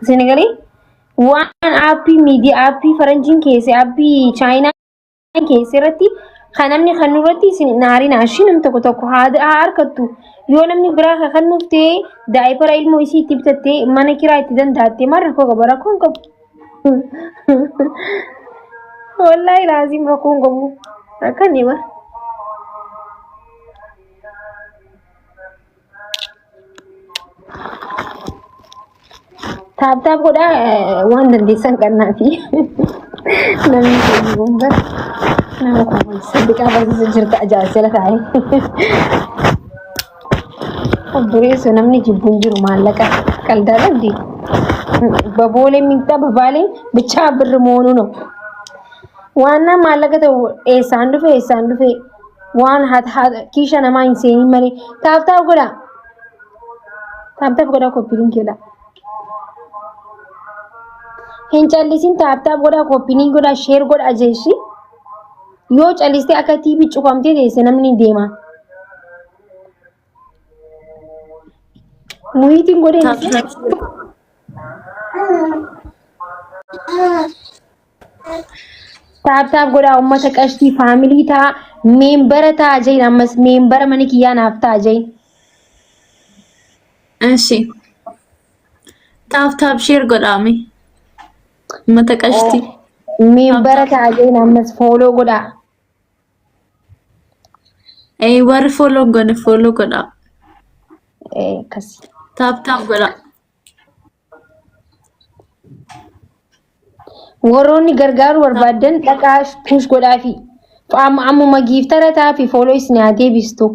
Senegalii waan aappii miidiyaa aappii faranjiin keessa aappii chaayinaa keessa irratti kan namni kan irratti isin naariin ashiin nam tokko haa harkattu yoo namni biraa kan nuuf daa'ipara ilmoo isii itti bitattee mana kiraa itti danda'attee maal rakkoo qaba rakkoon qabu. Wallahi laazim rakkoon qabu rakkan ni bara. Taap godha waan dandeessan kannaafi namni keenya gombar nama kun sadiqaa barsiisa jirta ajaa'ila ta'e. Obboleessa namni jibbuun jiru maallaqa qaldaa dhabdi. Baboolee miidhaa babaaleen bichaa birri moonuu no. Waan nama maallaqa ta'u eessaan dhufe waan kiisha namaa hin seenin malee taap godha. Taap godha koppiin keedha. Hin callisin taap godha koppinii godha sheer godha jeeshi yoo calliste akka TV cufamtee teesse namni deema. Muhitiin godhe taap godha uummata qashtii faamilii ta'a meembara ta'a jeen ammas meembara mana kiyyaa naaf ta'a jeen. Eshi taap sheer godhaame. Mata qashti meembara ta'a jeen ammas fooloo godha. Warri fooloo godha. Kasi. Taap godha. Warroonni gargaaru barbaadan dhaqaa push godhaafi ammuma giiftara ta'aa fooloo isin haa deebistu.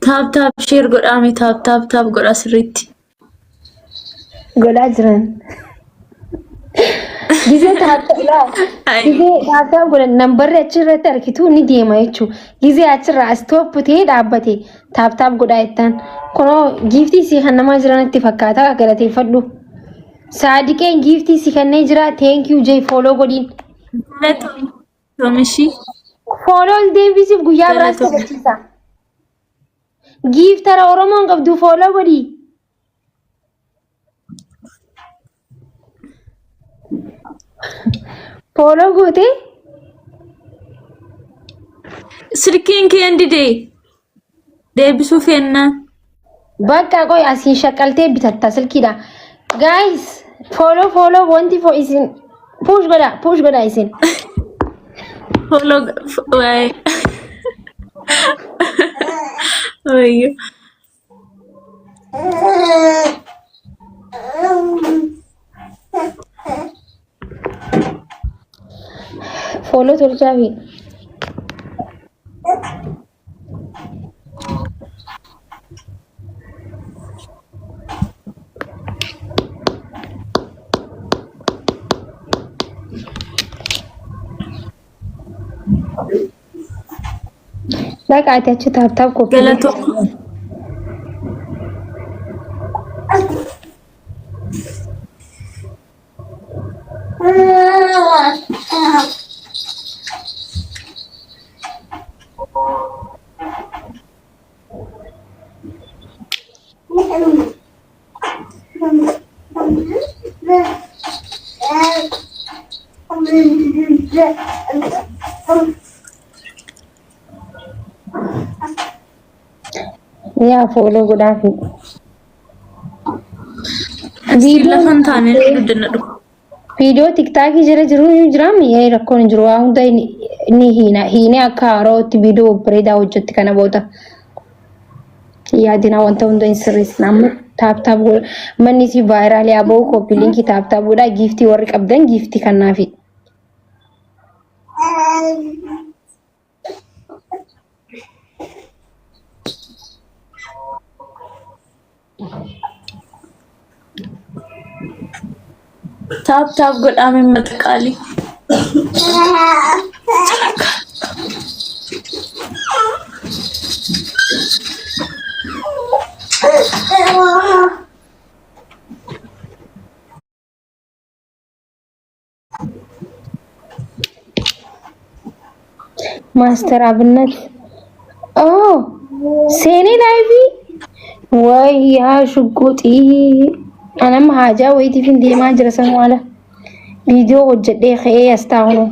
Taap sheer godhaame taap godha sirriitti. Godhaa jiran. Gizee taap godhan nambarri achirratti argitu ni deema jechuudha. Gizee achirraa as toopputee dhaabbate taap godhaa jettaan. Kunoo giiftii si kan namaa jiranitti fakkaata galateeffadhu. Saadiqeen giiftii si kannee jira thank you jay fooloo godhiin. Toomishii. Fooloo deebisiif guyyaa biraas taphachiisa. Giiftara Oromoon qabdu fooloo godhi. Fooloo goote. Silkiin kee didee deebisuu feennaan. Bakka qoy asiin shaqqaltee bitatta silkiidha. Guys, follow wanti for isin push godha isin. Follow waay. Ayyo. Follow tolchaafi. Like ati achi taap kopi. Galato. Ya follow godhaafi. Video TikTok jira mi rakkoon jiru waa hunda ni hiina akka haarootti video bareedaa hojjetti kana booda. Yaadina wanta hunda hin sirreessina amma taap godha manni si vaayiraalii aboo koppii linkii taap godha giiftii warri qabdan giiftii kannaafi. Taap godhaame maqaali. Master Abinat. Oh, سيني لايفي ويا شقوطي انا ما حاجه ويتي في دي ما جرسن ولا فيديو وجدي خي استاونو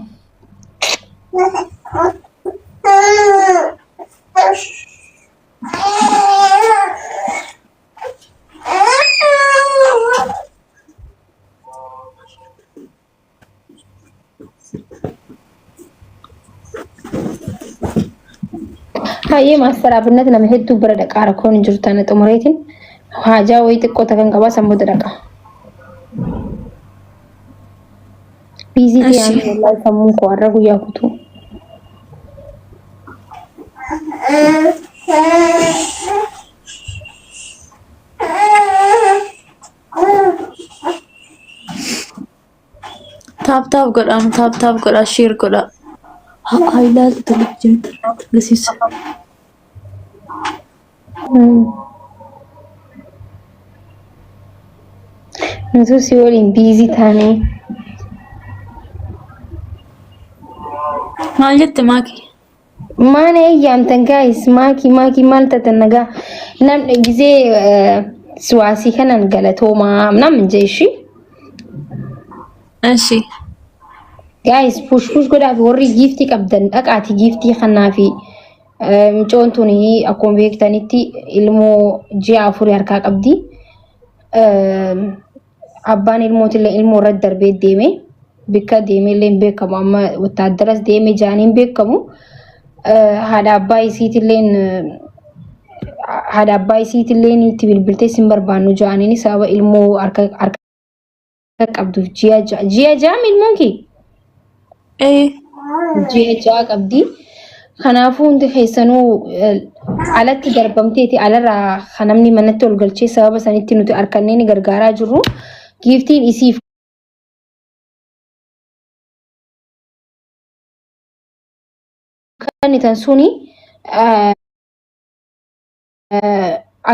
هاي ما استرابنت لما هدو بردك عركون جرتان تمريتين حاجة ويتك كوتا كان قبا سمودرقا بيزي تي عمي والله يسمونكو عرقو ياكتو تاب قد شير قد هاي لا تلك جنت لسيس نتو سيولين بيزي تاني ما جت ماكي ما أنا أيام تنقايس ماكي مالتا تنقا نام جزي سواسي كان نقلتو ما نام جيشي ماشي guys push goda fi warri gifti qabdan dhaqaati gifti khanaafi micoon tuni akkuma beektanitti ilmoo ji'a afurii harkaa qabdi abbaan ilmootillee ilmoo irratti darbee deeme bikka deemeellee hin beekamu amma wattaaddaras deeme jaaniin beekamu haadha abbaa isiitillee itti bilbiltee sin barbaannu jaaniin sababa ilmoo harka qabduuf ji'a jaam ilmoon kee ji'a qabdi kanaafuu hundi keessanuu alatti darbamteeti alarraa kanamni manatti ol galchee sababa sanitti nuti harkanneen gargaaraa jirru giiftiin isiif kanitan suni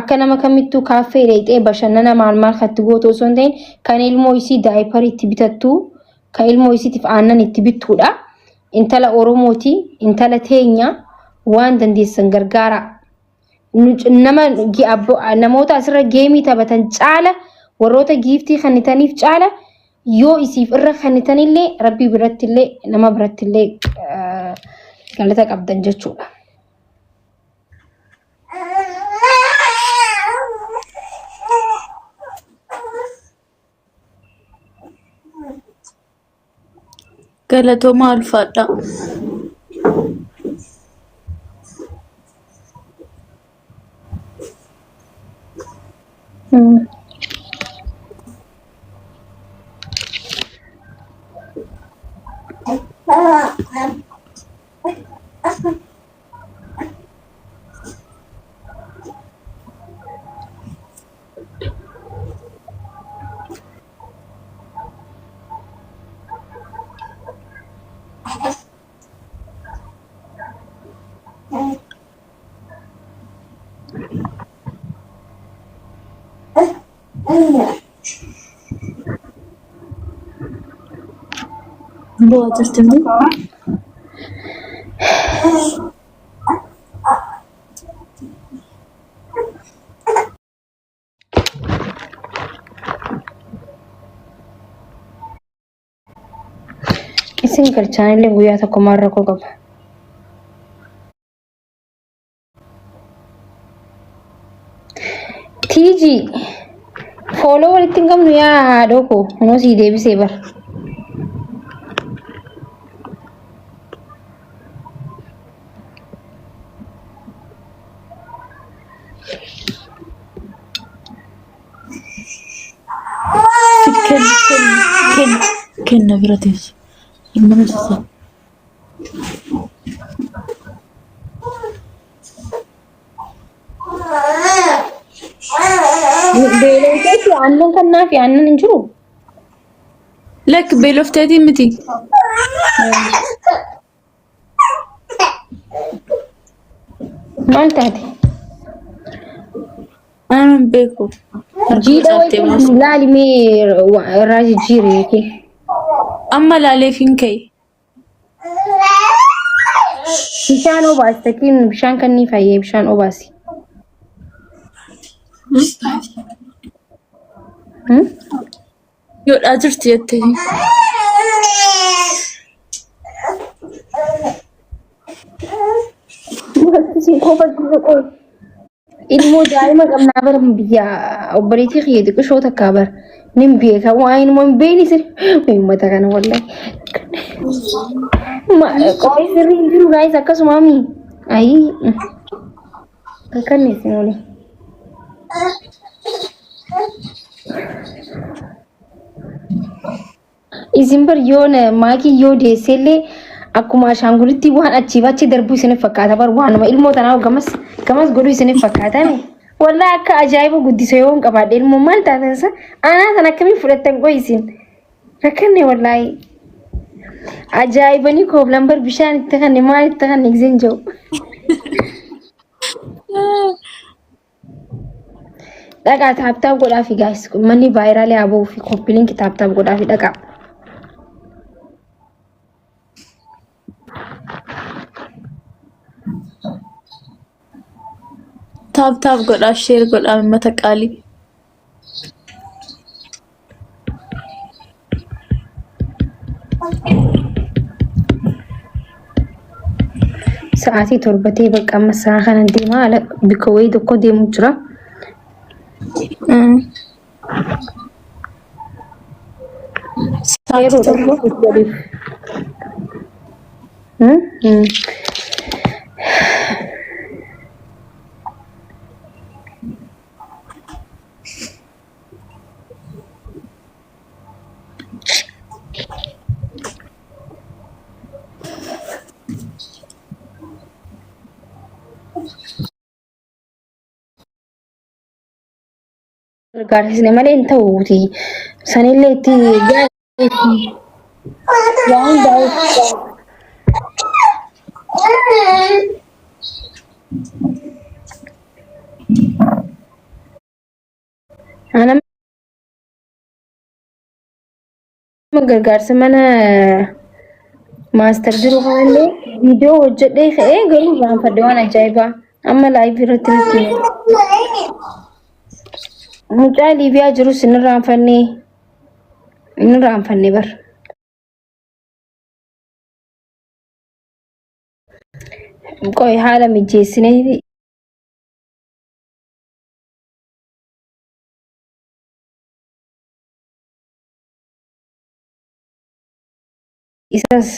akka nama kamittuu kaaffee dheexee bashannana maal katti gootu osoo hin ta'in kan ilmoo isii daayiparii itti bitattu kan ilmoo isiitiif aannan itti bittuudha. Intala Oromooti, intala teenya waan dandeessan gargaara. Namoota asirra geemii taphatan caala warroota giiftii kannitaniif caala yoo isiif irra kannitanillee rabbii birattillee nama birattillee galata qabdan jechuudha. galatoomaa ulfaadha. Buat tertentu. Isin kerjaan yang gue atau kemarin kok apa? TG follow walitti qabnu yaa haadhoo koo kunoo sii deebisee bara. Kenna biratis. Gimana sih? Beelofteeti aannan kannaa fi aannan hin jiru. Lek beelofteeti miti. Maal taate? Aannan beeku. Jiidha wayii laali mee irraa jijjiire. Amma laalee finkai. bishaan obaas takiin bishaan kan ni fayyee bishaan obaasi. Yo jirti jettee. Mukti kofa qoy. Ilmoo daa'ima qabnaa bara biyya obboleettii kiyya xiqqishoo takkaa bara nin beeka waan immoo hin beekni sirri uummata kana wallahi. Qoy sirri hin jiru gaa'is akkasuma mi ayi akkanni isin oli. Isin bar yoona maakii yoo deessellee akkuma ashaangulitti waan achi darbuu isiniif fakkaata bar waanuma ilmoo tanaa gamas godhuu isiniif fakkaata. Wallahi akka ajaa'iba guddisee yoo hin qabaadhe ilmoo maal taatansa anaa tan akkamiin fudhattan qo'isin rakkanne wallahi ajaa'ibanii kooflan bar bishaan itti kanne maal itti kanne gizeen jiru. Dhaqaa taaptaaf godhaafi gaayis manni vaayiraalee haa ba'uu fi koppiliinki taaptaaf godhaafi dhaqaa. Taap godhaa sheer godhaa mata qaalii. Sa'aatii torbatee bakka amma sa'a kana deemaa ala bikka wayii tokko deemu jira. Yeroo tokko waliif. Gargaarsiisne malee hin ta'uuti. Sanillee itti waan daawwatu. Anam gargaarsa mana maastar jiru kanallee viidiyoo hojjedhee ka'ee garuu gaanfadhe waan ajaa'ibaa. Amma laayivii irratti nutti mucaa Liibiyaa jirus inni raanfanne bar. Qoy haala mijeessinee isas